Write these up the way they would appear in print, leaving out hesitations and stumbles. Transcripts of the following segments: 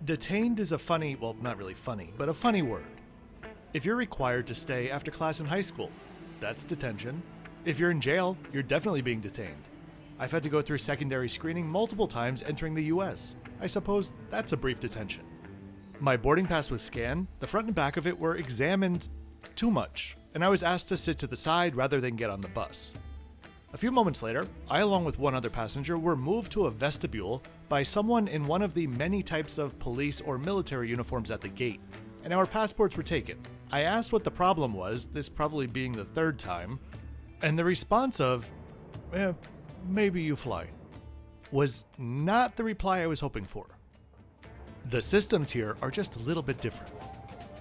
Detained is a funny, well, not really funny, but a funny word. If you're required to stay after class in high school, that's detention. If you're in jail, you're definitely being detained. I've had to go through secondary screening multiple times entering the US. I suppose that's a brief detention. My boarding pass was scanned, the front and back of it were examined too much, and I was asked to sit to the side rather than get on the bus. A few moments later, I along with one other passenger were moved to a vestibule by someone in one of the many types of police or military uniforms at the gate, and our passports were taken. I asked what the problem was, this probably being the third time, and the response of, maybe you fly, was not the reply I was hoping for. The systems here are just a little bit different.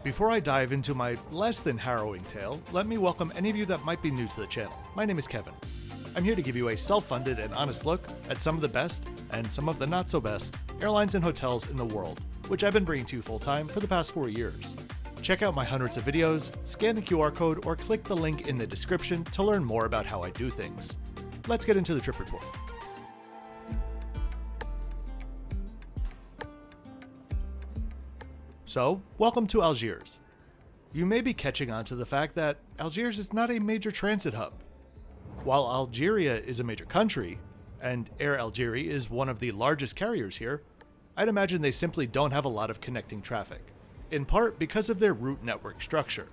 Before I dive into my less than harrowing tale, let me welcome any of you that might be new to the channel. My name is Kevin. I'm here to give you a self-funded and honest look at some of the best, and some of the not so best, airlines and hotels in the world, which I've been bringing to you full-time for the past 4 years. Check out my hundreds of videos, scan the QR code, or click the link in the description to learn more about how I do things. Let's get into the trip report. So, welcome to Algiers. You may be catching on to the fact that Algiers is not a major transit hub. While Algeria is a major country, and Air Algérie is one of the largest carriers here, I'd imagine they simply don't have a lot of connecting traffic, in part because of their route network structure.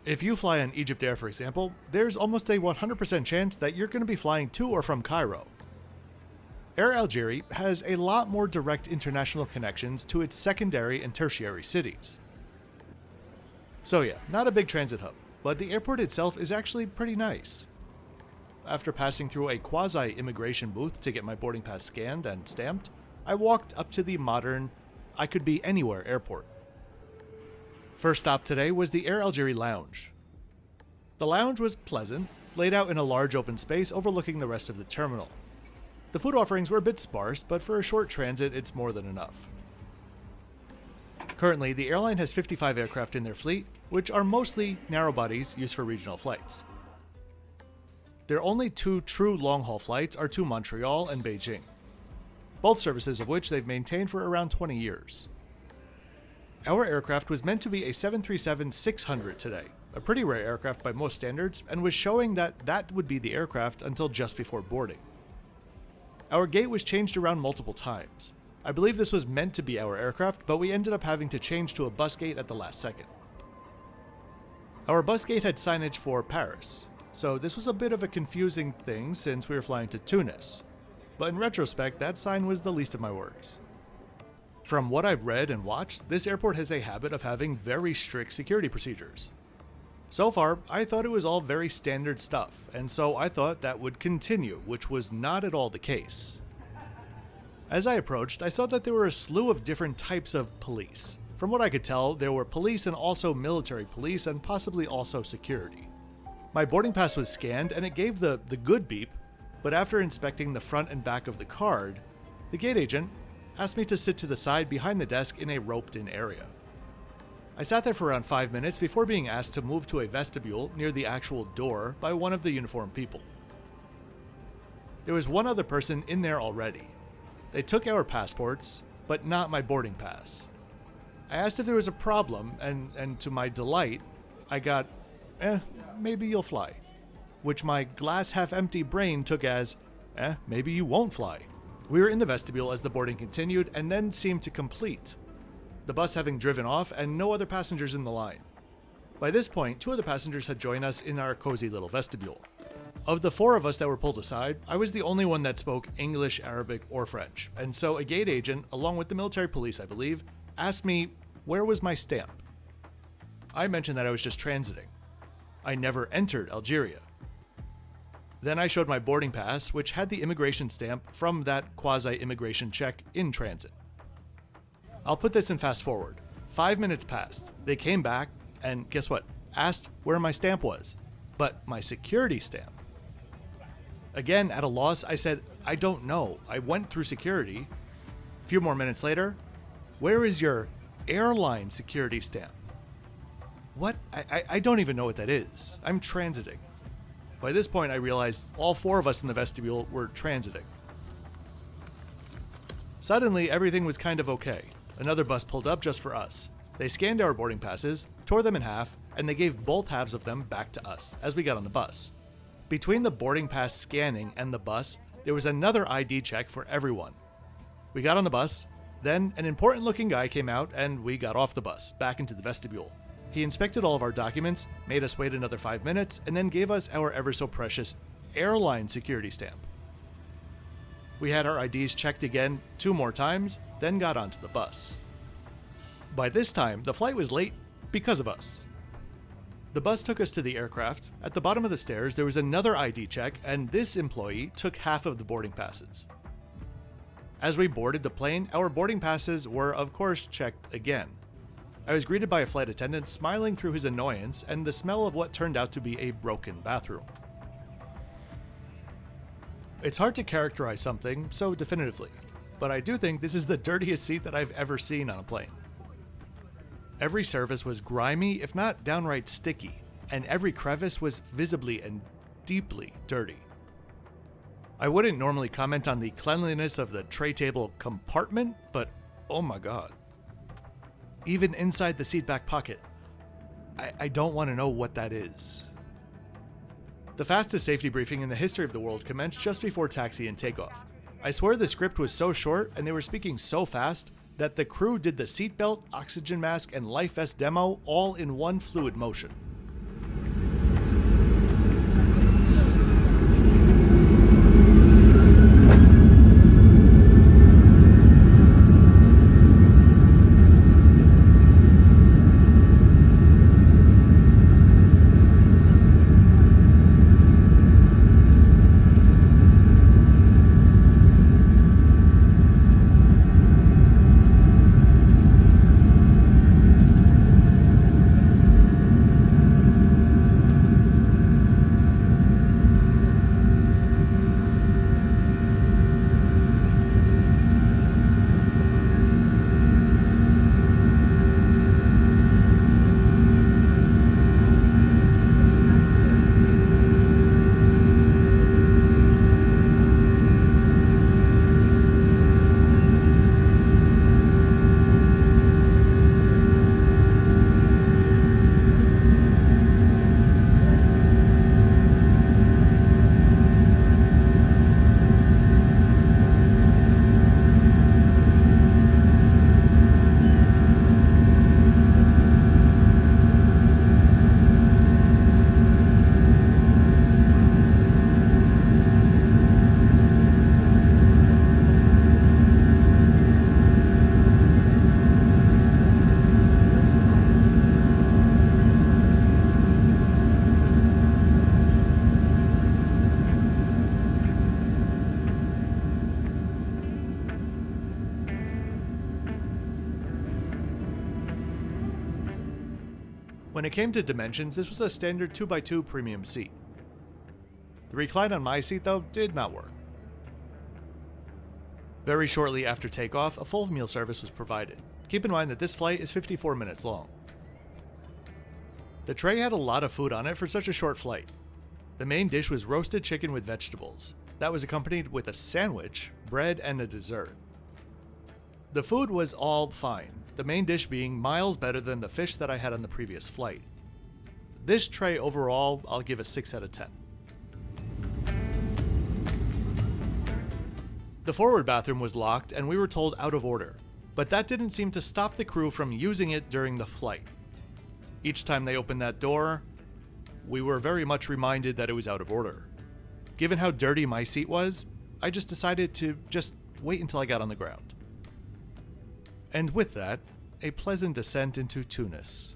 If you fly on Egypt Air, for example, there's almost a 100% chance that you're going to be flying to or from Cairo. Air Algérie has a lot more direct international connections to its secondary and tertiary cities. So yeah, not a big transit hub, but the airport itself is actually pretty nice. After passing through a quasi-immigration booth to get my boarding pass scanned and stamped, I walked up to the modern, I could be anywhere airport. First stop today was the Air Algérie Lounge. The lounge was pleasant, laid out in a large open space overlooking the rest of the terminal. The food offerings were a bit sparse, but for a short transit, it's more than enough. Currently, the airline has 55 aircraft in their fleet, which are mostly narrow bodies used for regional flights. Their only two true long-haul flights are to Montreal and Beijing, both services of which they've maintained for around 20 years. Our aircraft was meant to be a 737-600 today, a pretty rare aircraft by most standards, and was showing that that would be the aircraft until just before boarding. Our gate was changed around multiple times. I believe this was meant to be our aircraft, but we ended up having to change to a bus gate at the last second. Our bus gate had signage for Paris, so this was a bit of a confusing thing since we were flying to Tunis. But in retrospect, that sign was the least of my worries. From what I've read and watched, this airport has a habit of having very strict security procedures. So far, I thought it was all very standard stuff, and so I thought that would continue, which was not at all the case. As I approached, I saw that there were a slew of different types of police. From what I could tell, there were police and also military police and possibly also security. My boarding pass was scanned and it gave the good beep, but after inspecting the front and back of the card, the gate agent asked me to sit to the side behind the desk in a roped-in area. I sat there for around 5 minutes before being asked to move to a vestibule near the actual door by one of the uniformed people. There was one other person in there already. They took our passports, but not my boarding pass. I asked if there was a problem, and to my delight, I got, maybe you'll fly, which my glass half empty brain took as, maybe you won't fly. We were in the vestibule as the boarding continued and then seemed to complete, the bus having driven off and no other passengers in the line. By this point, 2 other passengers had joined us in our cozy little vestibule. Of the 4 of us that were pulled aside, I was the only one that spoke English, Arabic, or French, and so a gate agent, along with the military police I believe, asked me where was my stamp. I mentioned that I was just transiting. I never entered Algeria. Then I showed my boarding pass, which had the immigration stamp from that quasi-immigration check in transit. I'll put this in fast forward. 5 minutes passed. They came back, and guess what? Asked where my stamp was. But my security stamp. Again, at a loss, I said, I don't know. I went through security. A few more minutes later, where is your airline security stamp? What? I don't even know what that is. I'm transiting. By this point, I realized all 4 of us in the vestibule were transiting. Suddenly, everything was kind of okay. Another bus pulled up just for us. They scanned our boarding passes, tore them in half, and they gave both halves of them back to us as we got on the bus. Between the boarding pass scanning and the bus, there was another ID check for everyone. We got on the bus, then an important looking guy came out and we got off the bus, back into the vestibule. He inspected all of our documents, made us wait another 5 minutes, and then gave us our ever so precious airline security stamp. We had our IDs checked again 2 more times, then got onto the bus. By this time, the flight was late because of us. The bus took us to the aircraft. At the bottom of the stairs, there was another ID check, and this employee took half of the boarding passes. As we boarded the plane, our boarding passes were, of course, checked again. I was greeted by a flight attendant smiling through his annoyance and the smell of what turned out to be a broken bathroom. It's hard to characterize something so definitively, but I do think this is the dirtiest seat that I've ever seen on a plane. Every surface was grimy, if not downright sticky, and every crevice was visibly and deeply dirty. I wouldn't normally comment on the cleanliness of the tray table compartment, but oh my god. Even inside the seat back pocket, I don't want to know what that is. The fastest safety briefing in the history of the world commenced just before taxi and takeoff. I swear the script was so short and they were speaking so fast that the crew did the seatbelt, oxygen mask, and life vest demo all in one fluid motion. When it came to dimensions, this was a standard 2x2 premium seat. The recline on my seat, though, did not work. Very shortly after takeoff, a full meal service was provided. Keep in mind that this flight is 54 minutes long. The tray had a lot of food on it for such a short flight. The main dish was roasted chicken with vegetables. That was accompanied with a sandwich, bread, and a dessert. The food was all fine, the main dish being miles better than the fish that I had on the previous flight. This tray overall, I'll give a 6 out of 10. The forward bathroom was locked and we were told out of order, but that didn't seem to stop the crew from using it during the flight. Each time they opened that door, we were very much reminded that it was out of order. Given how dirty my seat was, I just decided to just wait until I got on the ground. And with that, a pleasant descent into Tunis.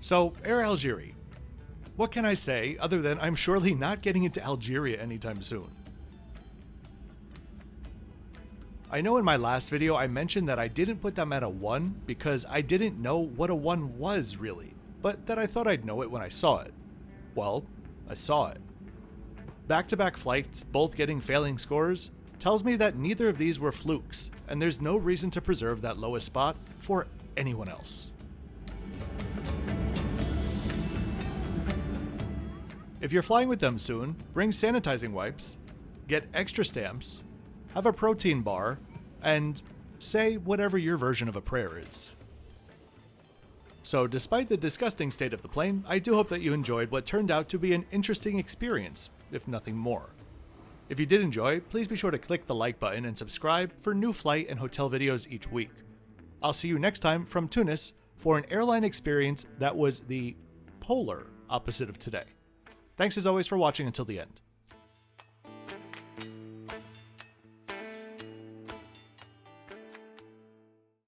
So, Air Algérie. What can I say other than I'm surely not getting into Algeria anytime soon? I know in my last video I mentioned that I didn't put them at a 1 because I didn't know what a 1 was really, but that I thought I'd know it when I saw it. Well, I saw it. Back-to-back flights, both getting failing scores, tells me that neither of these were flukes, and there's no reason to preserve that lowest spot for anyone else. If you're flying with them soon, bring sanitizing wipes, get extra stamps, have a protein bar, and say whatever your version of a prayer is. So despite the disgusting state of the plane, I do hope that you enjoyed what turned out to be an interesting experience, if nothing more. If you did enjoy, please be sure to click the like button and subscribe for new flight and hotel videos each week. I'll see you next time from Tunis for an airline experience that was the polar opposite of today. Thanks as always for watching until the end.